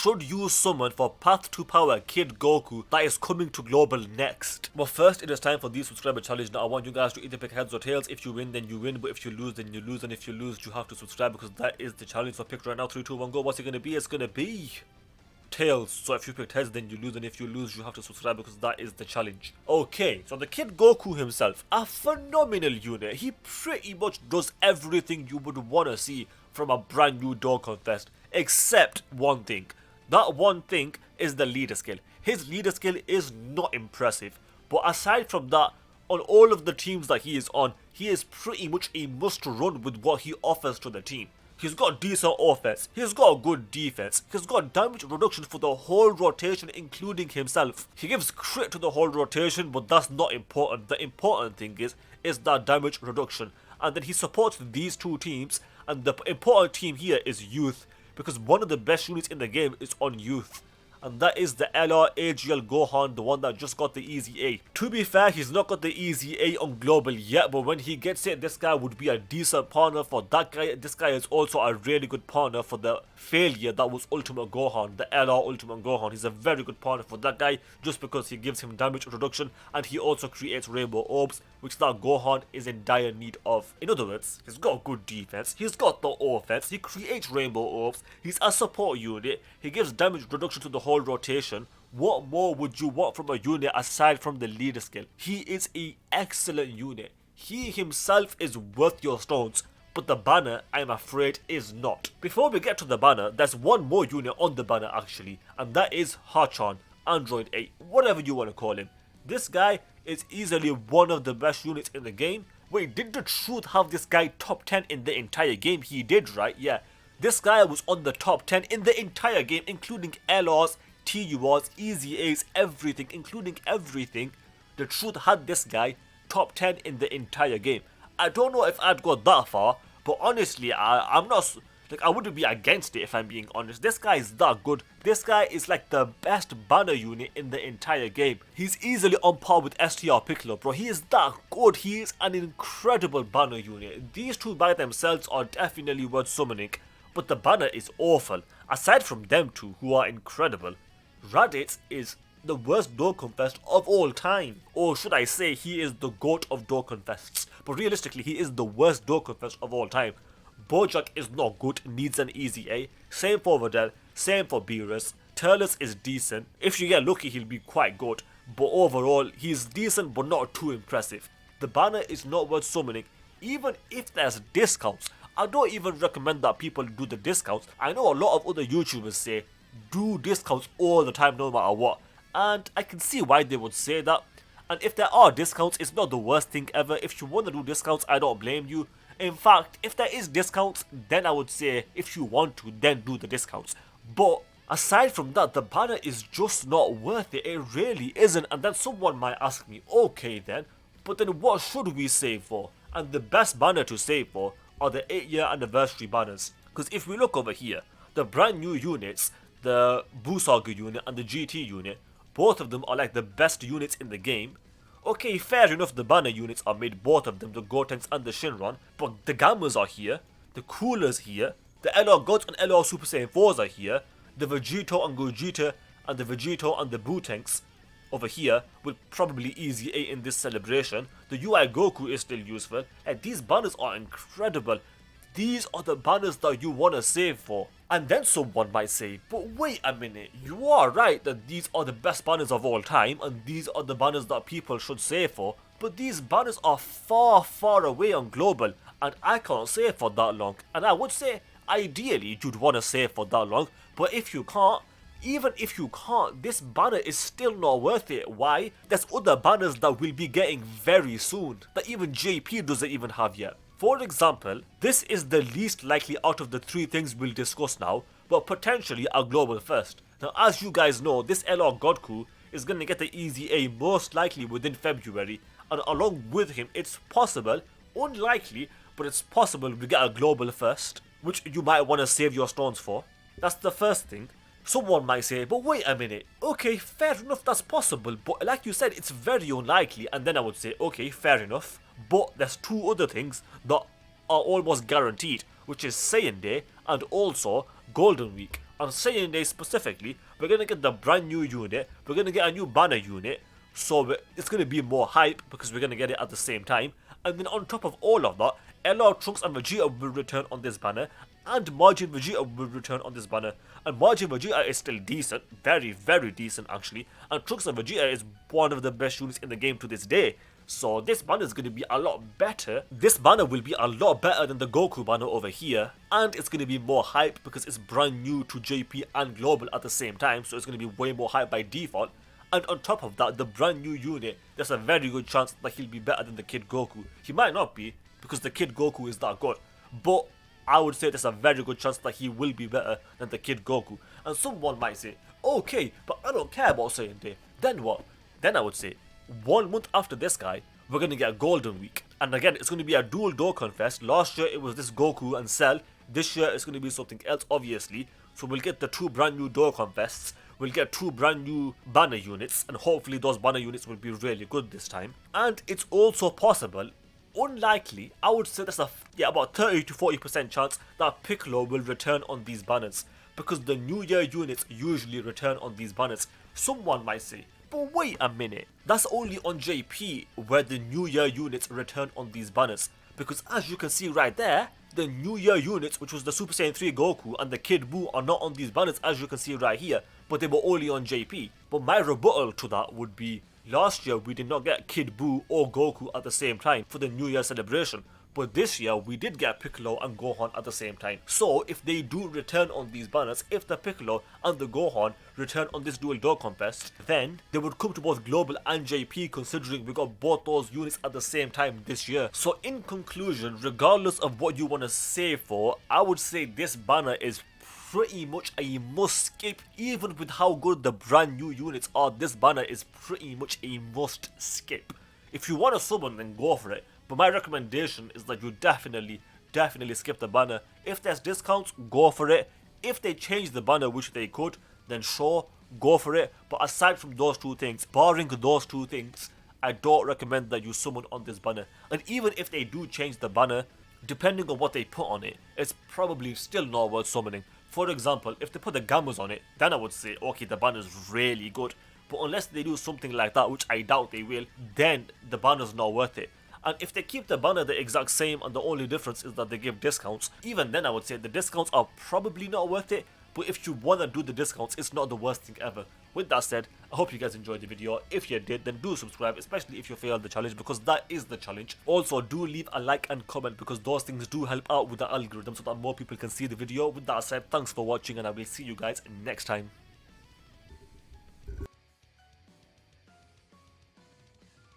should you summon for Path to Power Kid Goku that is coming to global next? But first, it is time for the subscriber challenge. Now I want you guys to either pick heads or tails. If you win, then you win, but if you lose, then you lose, and if you lose, you have to subscribe, because that is the challenge. So pick right now. 3, 2, 1, go. What's it gonna be? It's gonna be tails. So if you picked heads, then you lose, and if you lose, you have to subscribe, because that is the challenge. Okay, so the Kid Goku himself, a phenomenal unit. He pretty much does everything you would want to see from a brand new Dokkan Fest, except one thing. That one thing is the leader skill. His leader skill is not impressive, but aside from that, on all of the teams that he is on, he is pretty much a must run with what he offers to the team. He's got decent offense, he's got good defense, he's got damage reduction for the whole rotation including himself. He gives crit to the whole rotation, but that's not important. The important thing is that damage reduction. And then he supports these two teams, and the important team here is Youth, because one of the best units in the game is on Youth. And that is the LR Gohan, the one that just got the easy A. To be fair, he's not got the easy A on global yet, but when he gets it, this guy would be a decent partner for that guy. This guy is also a really good partner for the failure that was Ultimate Gohan, the LR Ultimate Gohan. He's a very good partner for that guy, just because he gives him damage reduction, and he also creates rainbow orbs, which that Gohan is in dire need of. In other words, he's got good defense, he's got the offense, he creates rainbow orbs, he's a support unit, he gives damage reduction to the whole rotation. What more would you want from a unit aside from the leader skill? He is an excellent unit. He himself is worth your stones, but the banner, I'm afraid, is not. Before we get to the banner, there's one more unit on the banner actually, and that is Hachan, Android 8, whatever you want to call him. This guy is easily one of the best units in the game. Wait, did DaTruth have this guy top 10 in the entire game? He did, right? Yeah. This guy was on the top 10 in the entire game, including LRs, TURs, Easy A's, everything, including everything. DaTruth had this guy top 10 in the entire game. I don't know if I'd go that far, but honestly, I'm not, like, I wouldn't be against it if I'm being honest. This guy is that good. This guy is like the best banner unit in the entire game. He's easily on par with STR Piccolo, bro. He is that good. He is an incredible banner unit. These two by themselves are definitely worth summoning, but the banner is awful. Aside from them two, who are incredible, Raditz is the worst Dokkan Fest of all time. Or should I say, he is the GOAT of Dokkan Fests. But realistically, he is the worst Dokkan Fest of all time. Bojack is not good, needs an easy A. Same for Videl, same for Beerus. Turles is decent. If you get lucky, he'll be quite good. But overall, he's decent but not too impressive. The banner is not worth summoning. Even if there's discounts, I don't even recommend that people do the discounts. I know a lot of other YouTubers say, do discounts all the time no matter what. And I can see why they would say that. And if there are discounts, it's not the worst thing ever. If you want to do discounts, I don't blame you. In fact, if there is discounts, then I would say if you want to, then do the discounts. But aside from that, the banner is just not worth it. It really isn't. And then someone might ask me, okay then, but then what should we save for? And the best banner to save for are the 8-year anniversary banners. Because if we look over here, the brand new units, the Busaga unit and the GT unit, both of them are like the best units in the game. Okay, fair enough, the banner units are made, both of them, the Gotenks and the Shinron, but the Gammas are here, the Coolers here, the LR Gods and LR Super Saiyan 4s are here, the Vegito and Gogeta and the Vegito and the Butenks over here will probably easy A in this celebration. The UI Goku is still useful, and these banners are incredible. These are the banners that you want to save for. And then someone might say, but wait a minute, you are right that these are the best banners of all time and these are the banners that people should save for, but these banners are far, far away on global and I can't save for that long. And I would say, ideally, you'd want to save for that long, but if you can't, even if you can't, this banner is still not worth it. Why? There's other banners that we'll be getting very soon, that even JP doesn't even have yet. For example, this is the least likely out of the 3 things we'll discuss now, but potentially a global first. Now as you guys know, this LR Goku is going to get the easy A most likely within February, and along with him it's possible, unlikely, but it's possible we get a global first, which you might want to save your stones for. That's the first thing. Someone might say, but wait a minute, okay, fair enough, that's possible, but like you said, it's very unlikely. And then I would say, okay, fair enough, but there's 2 other things that are almost guaranteed, which is Saiyan Day and also Golden Week. On same day specifically, we're gonna get the brand new unit, we're gonna get a new banner unit, so it's gonna be more hype because we're gonna get it at the same time. And then on top of all of that, LR Trunks and Vegeta will return on this banner, and Majin Vegeta will return on this banner. And Majin Vegeta is still decent, very, very decent actually, and Trunks and Vegeta is one of the best units in the game to this day. So this banner is going to be a lot better. This banner will be a lot better than the Goku banner over here, and it's going to be more hype because it's brand new to JP and Global at the same time, so it's going to be way more hype by default. And on top of that, the brand new unit, there's a very good chance that he'll be better than the Kid Goku. He might not be, because the Kid Goku is that good, but I would say there's a very good chance that he will be better than the Kid Goku. And someone might say, okay, but I don't care about Saiyan Day. Then what? Then I would say, 1 month after this guy, we're going to get a Golden Week. And again, it's going to be a dual Dokkan Fest. Last year it was this Goku and Cell. This year it's going to be something else, obviously. So we'll get the 2 brand new Dokkan Fests. We'll get 2 brand new banner units. And hopefully those banner units will be really good this time. And it's also possible, unlikely, I would say there's about 30 to 40% chance that Piccolo will return on these banners, because the New Year units usually return on these banners. Someone might say, but wait a minute, that's only on JP where the New Year units return on these banners, because as you can see right there, the New Year units, which was the Super Saiyan 3 Goku and the Kid Buu, are not on these banners as you can see right here, but they were only on JP. But my rebuttal to that would be, last year we did not get Kid Buu or Goku at the same time for the New Year celebration, but this year we did get Piccolo and Gohan at the same time. So if they do return on these banners, if the Piccolo and the Gohan return on this dual Dokkan Fest, then they would come to both Global and JP, considering we got both those units at the same time this year. So in conclusion, regardless of what you want to say for, I would say this banner is pretty much a must skip. Even with how good the brand new units are, this banner is pretty much a must skip. If you want to summon, then go for it, but my recommendation is that you definitely skip the banner. If there's discounts, go for it. If they change the banner, which they could, then sure, go for it. But aside from those 2 things, barring those 2 things, I don't recommend that you summon on this banner. And even if they do change the banner, depending on what they put on it, it's probably still not worth summoning. For example, if they put the Gammas on it, then I would say, okay, the banner's really good. But unless they do something like that, which I doubt they will, then the banner's not worth it. And if they keep the banner the exact same and the only difference is that they give discounts, even then I would say the discounts are probably not worth it. But if you want to do the discounts, it's not the worst thing ever. With that said, I hope you guys enjoyed the video. If you did, then do subscribe, especially if you failed the challenge, because that is the challenge. Also, do leave a like and comment, because those things do help out with the algorithm so that more people can see the video. With that said, thanks for watching, and I will see you guys next time.